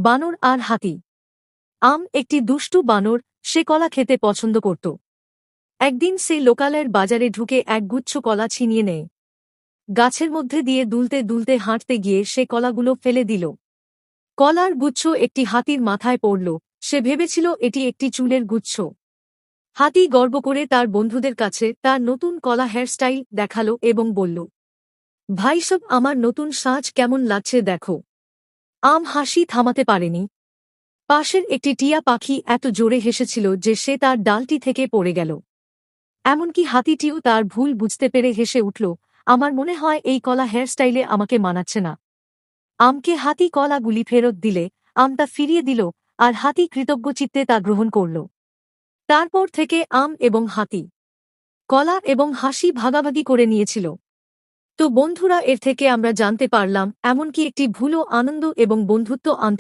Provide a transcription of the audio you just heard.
বানর আর হাতি। আম একটি দুষ্টু বানর, সে কলা খেতে পছন্দ করত। একদিন সে লোকালয়ের বাজারে ঢুকে একগুচ্ছ কলা ছিনিয়ে নেয়। গাছের মধ্যে দিয়ে দুলতে দুলতে হাঁটতে গিয়ে সে কলাগুলো ফেলে দিল। কলার গুচ্ছ একটি হাতির মাথায় পড়ল। সে ভেবেছিল এটি একটি চুলের গুচ্ছ। হাতি গর্ব করে তার বন্ধুদের কাছে তার নতুন কলা হেয়ারস্টাইল দেখালো এবং বলল, ভাইসব, আমার নতুন সাজ কেমন লাগছে দেখো। আম হাসি থামাতে পারেনি। পাশের একটি টিয়া পাখি এত জোরে হেসেছিল যে সে তার ডালটি থেকে পড়ে গেল। এমনকি হাতিটিও তার ভুল বুঝতে পেরে হেসে উঠল। আমার মনে হয় এই কলা হেয়ারস্টাইলে আমাকে মানাচ্ছে না। আমকে হাতি কলাগুলি ফেরত দিলে আমটা ফিরিয়ে দিল, আর হাতি কৃতজ্ঞচিত্তে তা গ্রহণ করল। তারপর থেকে আম এবং হাতি কলা এবং হাসি ভাগাভাগি করে নিয়েছিল। তো বন্ধুরা, এর থেকে আমরা জানতে পারলাম এমনকি একটি ভুলও আনন্দ এবং বন্ধুত্ব আনতে